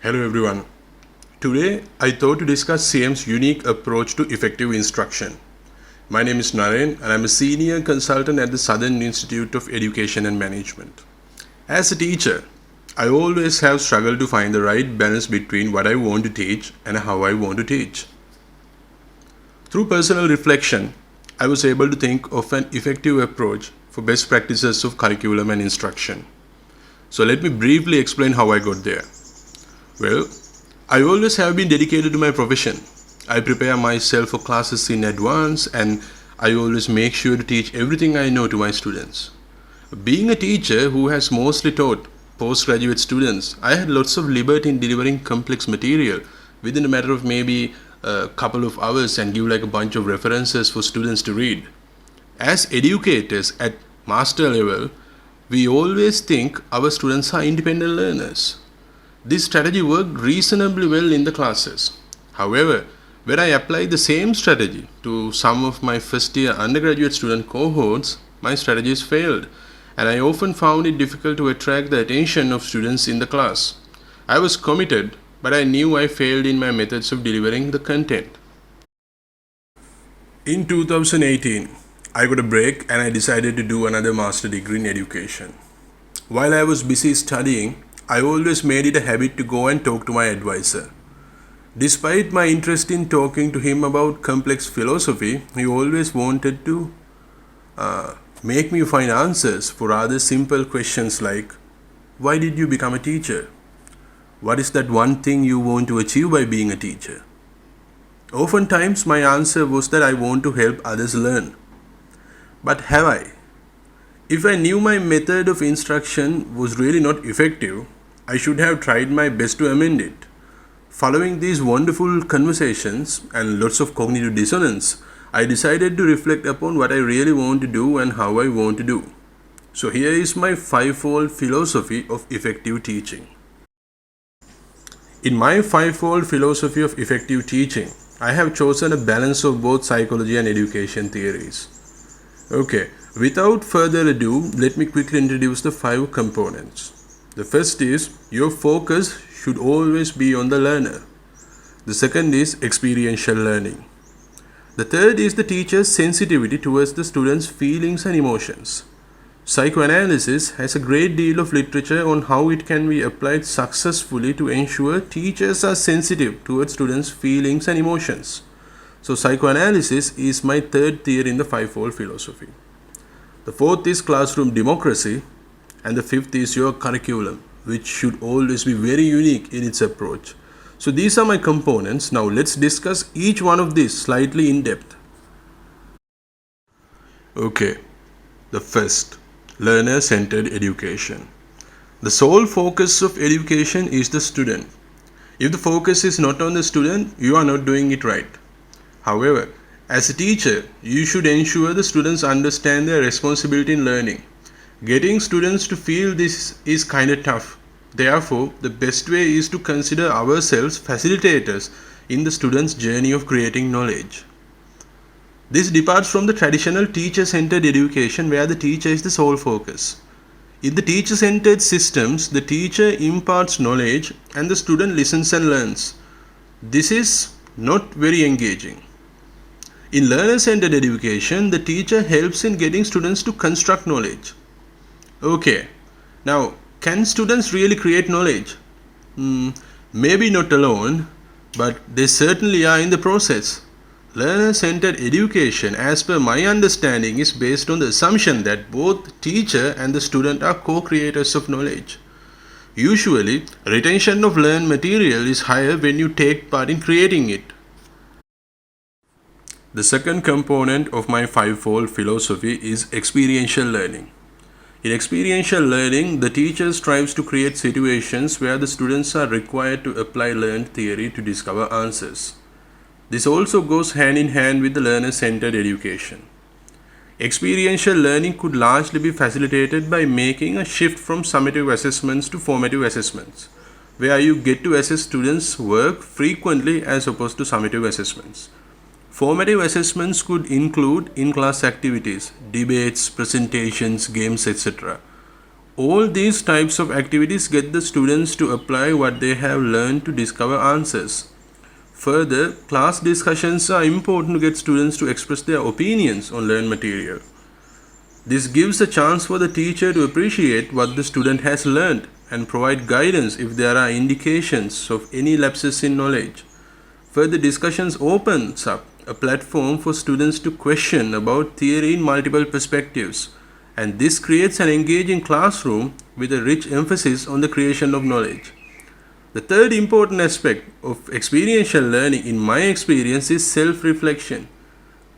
Hello everyone. Today I thought to discuss SIEM's unique approach to effective instruction. My name is Naren and I'm a senior consultant at the Southern Institute of Education and Management. As a teacher, I always have struggled to find the right balance between what I want to teach and how I want to teach. Through personal reflection, I was able to think of an effective approach for best practices of curriculum and instruction. So let me briefly explain how I got there. Well, I always have been dedicated to my profession. I prepare myself for classes in advance and I always make sure to teach everything I know to my students. Being a teacher who has mostly taught postgraduate students, I had lots of liberty in delivering complex material within a matter of maybe a couple of hours and give like a bunch of references for students to read. As educators at master level, we always think our students are independent learners. This strategy worked reasonably well in the classes. However, when I applied the same strategy to some of my first year undergraduate student cohorts, my strategies failed and I often found it difficult to attract the attention of students in the class. I was committed, but I knew I failed in my methods of delivering the content. In 2018, I got a break and I decided to do another master degree in education. While I was busy studying, I always made it a habit to go and talk to my advisor. Despite my interest in talking to him about complex philosophy, he always wanted to make me find answers for rather simple questions like, why did you become a teacher? What is that one thing you want to achieve by being a teacher? Oftentimes my answer was that I want to help others learn. But have I? If I knew my method of instruction was really not effective, I should have tried my best to amend it. Following these wonderful conversations and lots of cognitive dissonance, I decided to reflect upon what I really want to do and how I want to do. So here is my FiveFold philosophy of effective teaching. In my FiveFold philosophy of effective teaching, I have chosen a balance of both psychology and education theories. Okay, without further ado, let me quickly introduce the 5 components. The first is, your focus should always be on the learner. The second is experiential learning. The third is the teacher's sensitivity towards the student's feelings and emotions. Psychoanalysis has a great deal of literature on how it can be applied successfully to ensure teachers are sensitive towards students' feelings and emotions. So psychoanalysis is my third theory in the FiveFold philosophy. The fourth is classroom democracy. And the fifth is your curriculum, which should always be very unique in its approach. So these are my components. Now let's discuss each one of these slightly in depth. Okay, the first, learner-centered education. The sole focus of education is the student. If the focus is not on the student, you are not doing it right. However, as a teacher, you should ensure the students understand their responsibility in learning. Getting students to feel this is kind of tough. Therefore, the best way is to consider ourselves facilitators in the student's journey of creating knowledge. This departs from the traditional teacher-centered education where the teacher is the sole focus. In the teacher-centered systems, the teacher imparts knowledge and the student listens and learns. This is not very engaging. In learner-centered education, the teacher helps in getting students to construct knowledge. Okay, now can students really create knowledge? Maybe not alone, but they certainly are in the process. Learner-centered education, as per my understanding, is based on the assumption that both teacher and the student are co-creators of knowledge. Usually, retention of learned material is higher when you take part in creating it. The second component of my FiveFold philosophy is experiential learning. In experiential learning, the teacher strives to create situations where the students are required to apply learned theory to discover answers. This also goes hand in hand with the learner-centered education. Experiential learning could largely be facilitated by making a shift from summative assessments to formative assessments, where you get to assess students' work frequently as opposed to summative assessments. Formative assessments could include in-class activities, debates, presentations, games, etc. All these types of activities get the students to apply what they have learned to discover answers. Further, class discussions are important to get students to express their opinions on learned material. This gives a chance for the teacher to appreciate what the student has learned and provide guidance if there are indications of any lapses in knowledge. Further discussions opens up a platform for students to question about theory in multiple perspectives, and this creates an engaging classroom with a rich emphasis on the creation of knowledge. The third important aspect of experiential learning in my experience is self-reflection.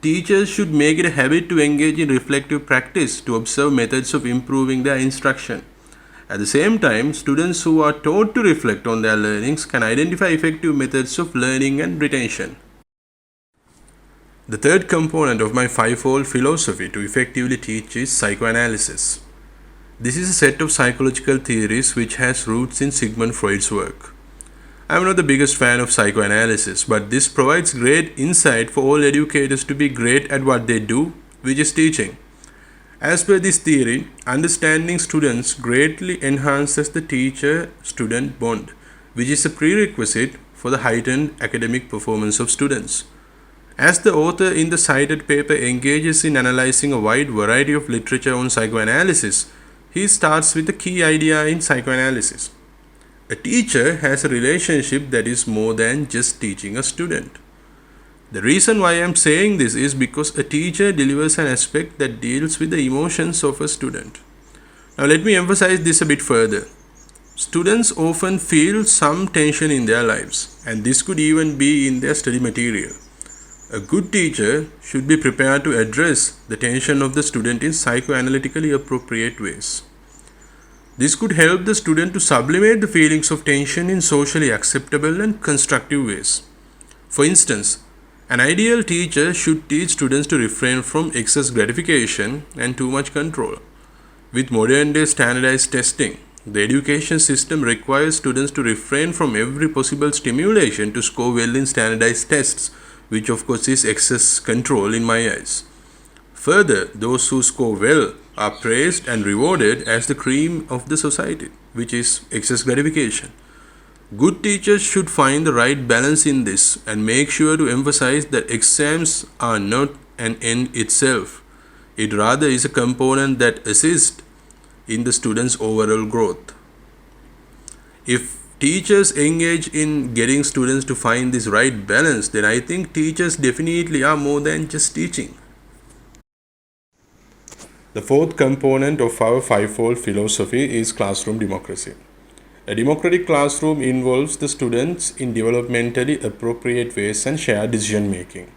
Teachers should make it a habit to engage in reflective practice to observe methods of improving their instruction. At the same time, students who are taught to reflect on their learnings can identify effective methods of learning and retention. The third component of my FiveFold philosophy to effectively teach is psychoanalysis. This is a set of psychological theories which has roots in Sigmund Freud's work. I am not the biggest fan of psychoanalysis, but this provides great insight for all educators to be great at what they do, which is teaching. As per this theory, understanding students greatly enhances the teacher-student bond, which is a prerequisite for the heightened academic performance of students. As the author in the cited paper engages in analyzing a wide variety of literature on psychoanalysis, he starts with a key idea in psychoanalysis. A teacher has a relationship that is more than just teaching a student. The reason why I am saying this is because a teacher delivers an aspect that deals with the emotions of a student. Now let me emphasize this a bit further. Students often feel some tension in their lives, and this could even be in their study material. A good teacher should be prepared to address the tension of the student in psychoanalytically appropriate ways. This could help the student to sublimate the feelings of tension in socially acceptable and constructive ways. For instance, an ideal teacher should teach students to refrain from excess gratification and too much control. With modern-day standardized testing, the education system requires students to refrain from every possible stimulation to score well in standardized tests, which of course is excess control in my eyes. Further, those who score well are praised and rewarded as the cream of the society, which is excess gratification. Good teachers should find the right balance in this and make sure to emphasize that exams are not an end itself. It rather is a component that assists in the student's overall growth. If teachers engage in getting students to find this right balance, then I think teachers definitely are more than just teaching. The fourth component of our FiveFold philosophy is classroom democracy. A democratic classroom involves the students in developmentally appropriate ways and shared decision making.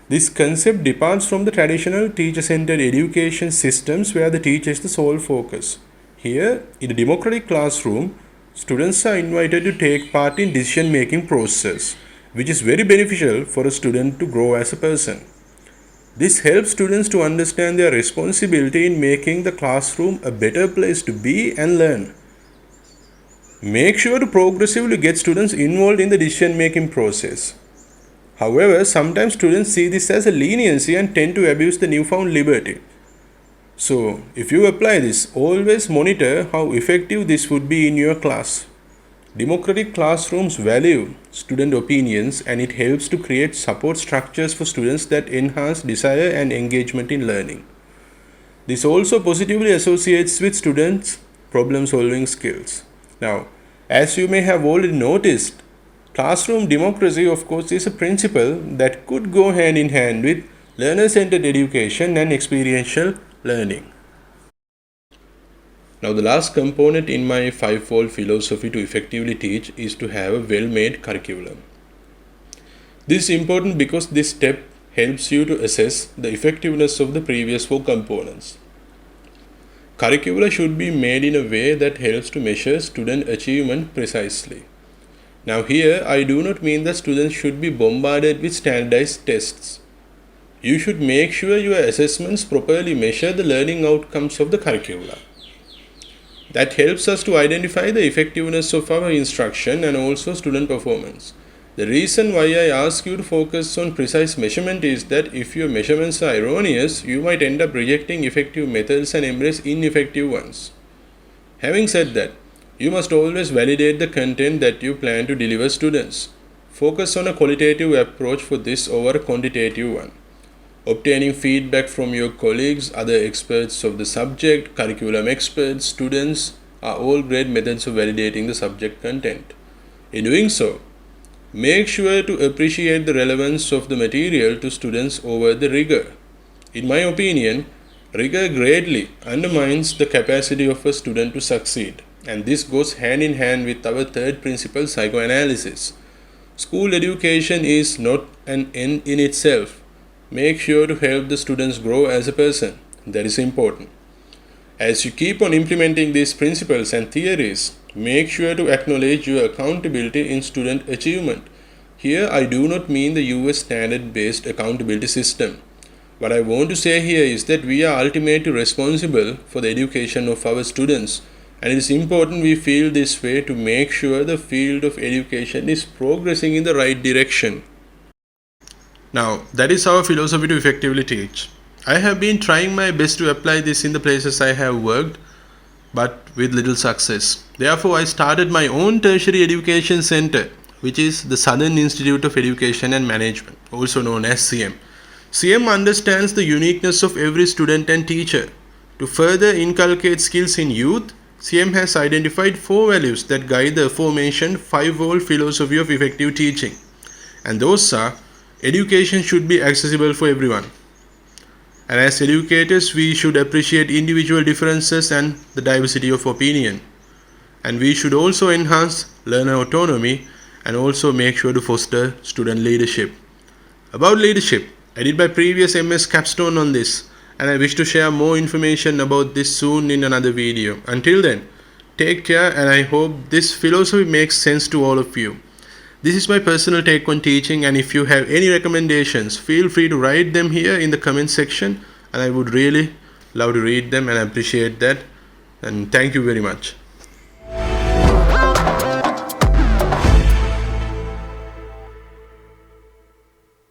This concept departs from the traditional teacher-centered education systems where the teacher is the sole focus. Here, in a democratic classroom, students are invited to take part in decision-making process, which is very beneficial for a student to grow as a person. This helps students to understand their responsibility in making the classroom a better place to be and learn. Make sure to progressively get students involved in the decision-making process. However, sometimes students see this as a leniency and tend to abuse the newfound liberty. So, if you apply this, always monitor how effective this would be in your class. Democratic classrooms value student opinions, and it helps to create support structures for students that enhance desire and engagement in learning. This also positively associates with students' problem-solving skills. Now, as you may have already noticed, classroom democracy, of course, is a principle that could go hand in hand with learner-centered education and experiential learning. Now, the last component in my FiveFold philosophy to effectively teach is to have a well-made curriculum. This is important because this step helps you to assess the effectiveness of the previous four components. Curricula should be made in a way that helps to measure student achievement precisely. Now here, I do not mean that students should be bombarded with standardized tests. You should make sure your assessments properly measure the learning outcomes of the curricula. That helps us to identify the effectiveness of our instruction and also student performance. The reason why I ask you to focus on precise measurement is that if your measurements are erroneous, you might end up rejecting effective methods and embrace ineffective ones. Having said that, you must always validate the content that you plan to deliver students. Focus on a qualitative approach for this over a quantitative one. Obtaining feedback from your colleagues, other experts of the subject, curriculum experts, students are all great methods of validating the subject content. In doing so, make sure to appreciate the relevance of the material to students over the rigor. In my opinion, rigor greatly undermines the capacity of a student to succeed, and this goes hand in hand with our third principle, psychoanalysis. School education is not an end in itself. Make sure to help the students grow as a person. That is important. As you keep on implementing these principles and theories, make sure to acknowledge your accountability in student achievement. Here, I do not mean the US standard based accountability system. What I want to say here is that we are ultimately responsible for the education of our students, and it is important we feel this way to make sure the field of education is progressing in the right direction. Now, that is our philosophy to effectively teach. I have been trying my best to apply this in the places I have worked, but with little success. Therefore, I started my own tertiary education center, which is the Southern Institute of Education and Management, also known as SIEM. SIEM understands the uniqueness of every student and teacher. To further inculcate skills in youth, SIEM has identified 4 values that guide the aforementioned FiveFold Philosophy of effective teaching. And those are: education should be accessible for everyone. And as educators, we should appreciate individual differences and the diversity of opinion. And we should also enhance learner autonomy and also make sure to foster student leadership. About leadership, I did my previous MS capstone on this, and I wish to share more information about this soon in another video. Until then, take care, and I hope this philosophy makes sense to all of you. This is my personal take on teaching, and if you have any recommendations, feel free to write them here in the comment section, and I would really love to read them and appreciate that. And thank you very much.